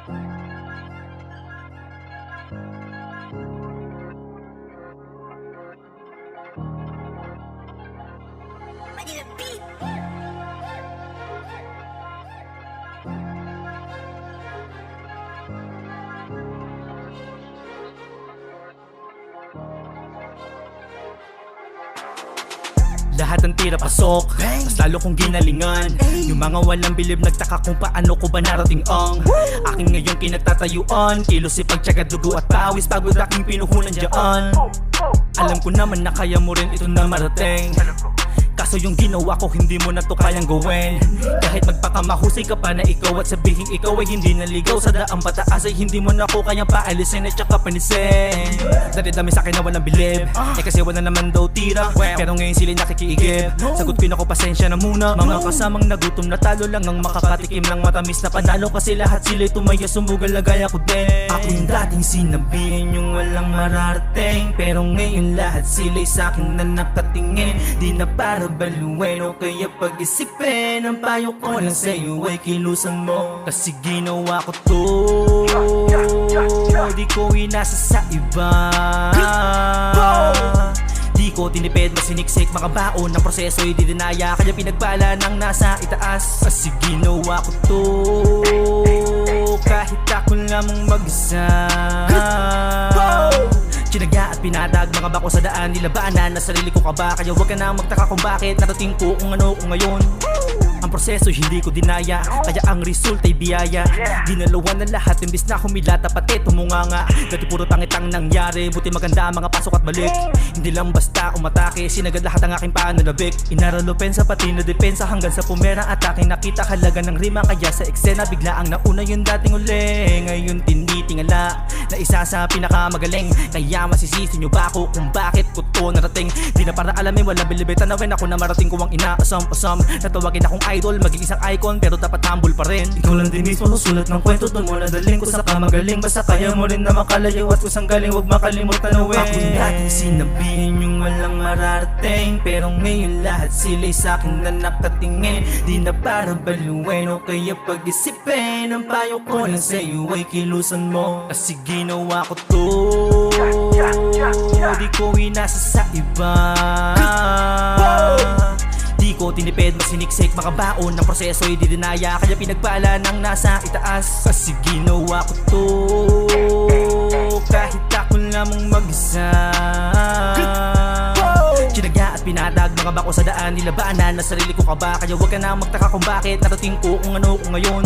Lahat ng tira pasok, mas lalo kong ginalingan. Yung mga walang bilib nagtaka kung paano ko ba narating ang aking ngayong kinagtatayuan. Kilos si pagtyaga, dugo at pawis, pagod aking pinuhunan dyan. Alam ko naman na kaya mo rin ito na marating, kaso yung ginawa ko hindi mo na to kayang gawin. Kahit magpakamahusay ka pa na ikaw at sabihin ikaw ay hindi naligaw, sa daang pataas ay hindi mo na ko kayang paalisin at saka panisin. Dami sa akin na walang bilib, kasi wala naman daw tira, pero ngayon sila'y nakikiigib. Sagot ko na ko pasensya na muna. Mga kasamang nagutom na talo lang ang makakatikim ng matamis na panalo, kasi lahat sila'y tumaya sumugal na gaya ko din. Ako yung dating sinabihin yung walang mararating, pero ngayon lahat sila'y sa'kin na nakatingin. Di na para baluin o kaya pag-isipin, ang payo ko lang sa'yo ay kilusan mo, kasi ginawa ko to, di ko inasa sa iba. Di ko tinipid, masiniksik, makabaon ng proseso ay di dinaya, kaya pinagpala ng nasa itaas, kasi ginawa ko to kahit ako lamang mag-isa. Sinagya at pinadag mga bako sa daan, nilabanan na sarili ko kaba, kaya huwag ka na magtaka kung bakit narating ko kung ano ko ngayon. Ang proseso hindi ko dinaya, kaya ang result ay biyaya. Dinalawan na lahat, imbis na humilata pati tumunganga. Dati puro tangitang nangyari, buti maganda mga pasok at balik. Hindi lang basta umatake, sinagad lahat ang aking pananabik. Inaralo pensa pati na depensa hanggang sa pumerang atake. Nakita halaga ng rima, kaya sa eksena bigla ang nauna yung dating uli. Ngayon tinitingala na isa sa pinakamagaling, kaya masisisi nyo ba ako kung bakit ko to narating? Di na para alamin, wala bilibay tanawin ako na marating ko ang inaasam-asam. Natawagin akong idol, maging isang icon, pero dapat humble pa rin. Ikaw lang din mismo susulat ng kwento, doon mo nadaling ko sa kamagaling. Basta kaya mo rin na makalayo at kusang galing, huwag makalimutan na win. Ako yung dating sinabihin yung walang mararating, pero ngayon lahat sila'y sa'kin na nakatingin. Di na para baluin o kaya pag-isipin, ang payo ko lang sa'yo ay kilusan mo, kasi ginawa ko to, di ko inasa sa iba. Di ko tinipid, masiniksik, makabaon ng proseso ay di dinaya, kaya pinagpala ng nasa itaas, kasi ginawa ko to kahit ako lamang mag-isa. Sinagya at pinadag mga bako sa daan, nilabanan na sarili ko kaba, kaya huwag ka na magtaka kung bakit narating ko kung ano ko ngayon.